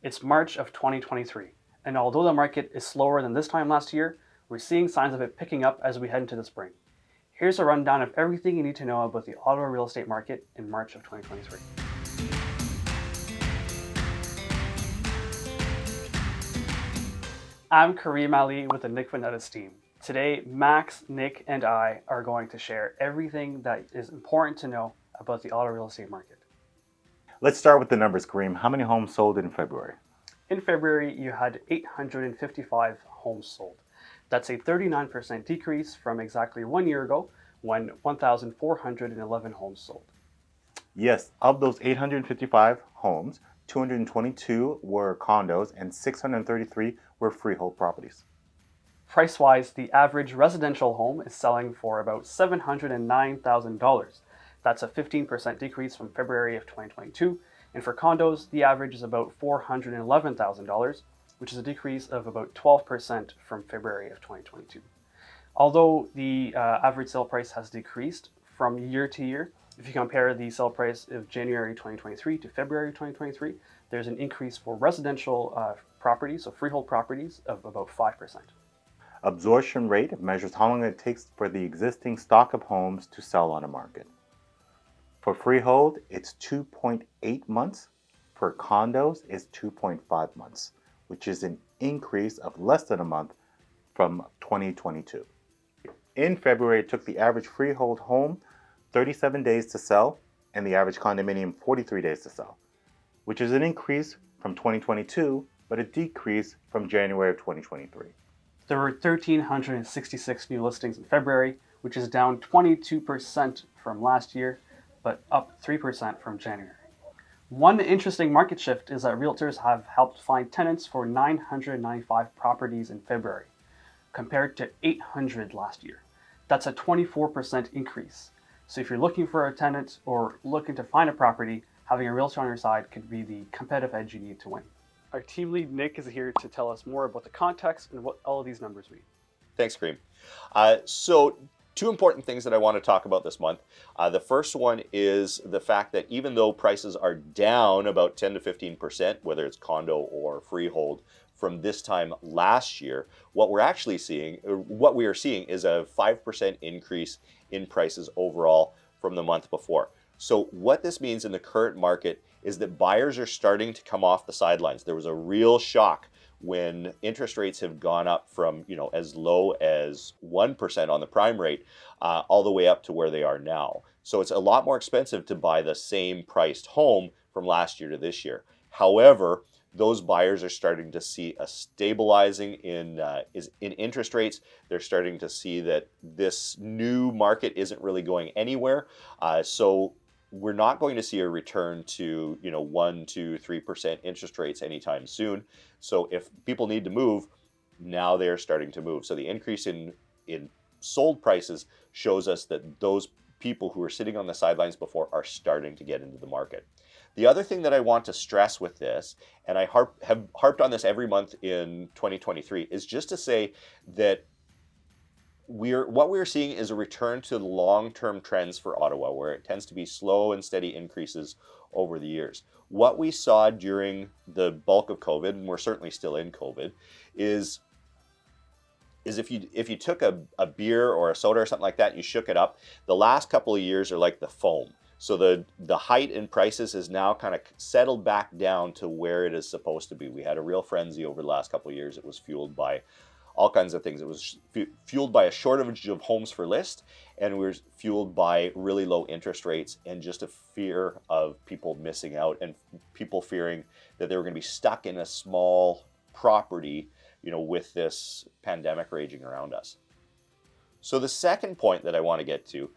It's March of 2023, and although the market is slower than this time last year, we're seeing signs of it picking up as we head into the spring. Here's a rundown of everything you need to know about the Ottawa real estate market in March of 2023. I'm Karim Ali with the Nick Vanetta's team. Today, Max, Nick, and I are going to share everything that is important to know about the Ottawa real estate market. Let's start with the numbers, Kareem. How many homes sold in February? In February, you had 855 homes sold. That's a 39% decrease from exactly 1 year ago when 1,411 homes sold. Yes, of those 855 homes, 222 were condos and 633 were freehold properties. Price-wise, the average residential home is selling for about $709,000. That's a 15% decrease from February of 2022. And for condos, the average is about $411,000, which is a decrease of about 12% from February of 2022. Although the average sale price has decreased from year to year, if you compare the sale price of January 2023 to February 2023, there's an increase for residential properties, so freehold properties, of about 5%. Absorption rate measures how long it takes for the existing stock of homes to sell on a market. For freehold, it's 2.8 months. For condos, it's 2.5 months, which is an increase of less than a month from 2022. In February, it took the average freehold home 37 days to sell and the average condominium 43 days to sell, which is an increase from 2022, but a decrease from January of 2023. There were 1,366 new listings in February, which is down 22% from last year, but up 3% from January. One interesting market shift is that realtors have helped find tenants for 995 properties in February, compared to 800 last year. That's a 24% increase. So if you're looking for a tenant or looking to find a property, having a realtor on your side could be the competitive edge you need to win. Our team lead, Nick, is here to tell us more about the context and what all of these numbers mean. Thanks, Karim. So two important things that I want to talk about this month. The first one is the fact that even though prices are down about 10 to 15%, whether it's condo or freehold, from this time last year, what we are seeing is a 5% increase in prices overall from the month before. So what this means in the current market is that buyers are starting to come off the sidelines. There was a real shock when interest rates have gone up from as low as 1% on the prime rate all the way up to where they are now. So it's a lot more expensive to buy the same priced home from last year to this year. However, those buyers are starting to see a stabilizing in interest rates. They're starting to see that this new market isn't really going anywhere. So we're not going to see a return to 1, 2, 3% interest rates anytime soon. So if people need to move, now they're starting to move. So the increase in sold prices shows us that those people who were sitting on the sidelines before are starting to get into the market. The other thing that I want to stress with this, and I have harped on this every month in 2023, is just to say that what we're seeing is a return to long-term trends for Ottawa, where it tends to be slow and steady increases over the years. What we saw during the bulk of COVID, and we're certainly still in COVID, is if you took a beer or a soda or something like that and you shook it up, the last couple of years are like the foam. So the height in prices has now kind of settled back down to where it is supposed to be. We had a real frenzy over the last couple of years. It was fueled by all kinds of things. It was fueled by a shortage of homes for list, and we were fueled by really low interest rates and just a fear of people missing out and people fearing that they were going to be stuck in a small property, with this pandemic raging around us. So the second point that I want to get to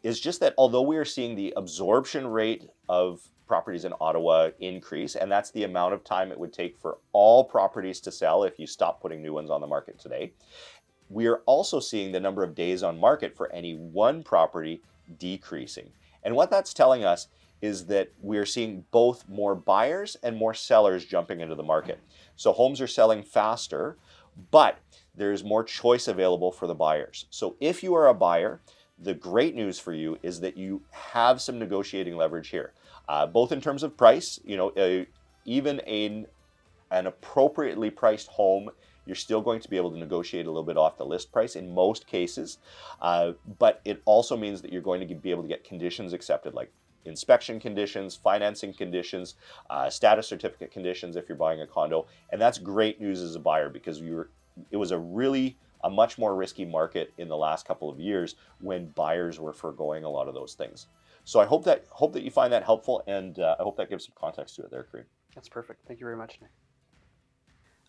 is just that although we are seeing the absorption rate of properties in Ottawa increase, and that's the amount of time it would take for all properties to sell if you stop putting new ones on the market today, we are also seeing the number of days on market for any one property decreasing. And what that's telling us is that we're seeing both more buyers and more sellers jumping into the market. So homes are selling faster, but there's more choice available for the buyers. So if you are a buyer, the great news for you is that you have some negotiating leverage here, both in terms of price. even an appropriately priced home, you're still going to be able to negotiate a little bit off the list price in most cases. But it also means that you're going to be able to get conditions accepted, like inspection conditions, financing conditions, status certificate conditions if you're buying a condo. And that's great news as a buyer, because it was a much more risky market in the last couple of years when buyers were foregoing a lot of those things. So I hope that you find that helpful, and I hope that gives some context to it there, Karim. That's perfect. Thank you very much, Nick.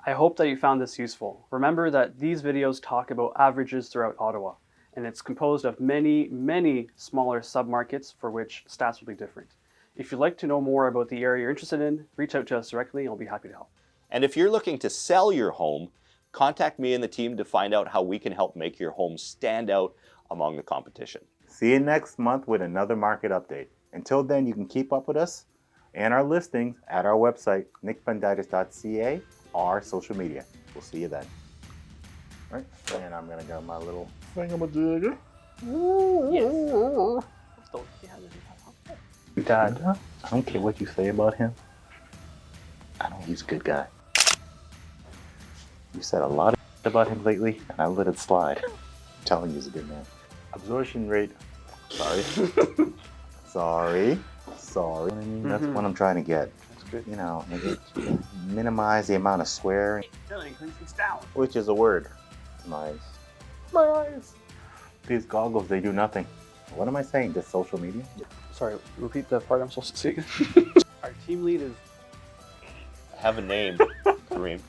I hope that you found this useful. Remember that these videos talk about averages throughout Ottawa, and it's composed of many, many smaller submarkets for which stats will be different. If you'd like to know more about the area you're interested in, reach out to us directly and I'll be happy to help. And if you're looking to sell your home, contact me and the team to find out how we can help make your home stand out among the competition. See you next month with another market update. Until then, you can keep up with us and our listings at our website, nickbenditis.ca, or social media. We'll see you then. All right, and I'm gonna get my little thingamajigger. Dad, I don't care what you say about him. I know he's a good guy. You said a lot about him lately, and I let it slide. I'm telling you, he's a good man. Absorption rate. Sorry. Sorry. That's what I'm trying to get. That's good. You know, minimize the amount of swearing. Which is a word. My eyes. These goggles, they do nothing. What am I saying? Just social media? Sorry, repeat the part I'm supposed to say. Our team lead is... Have a name, Karim.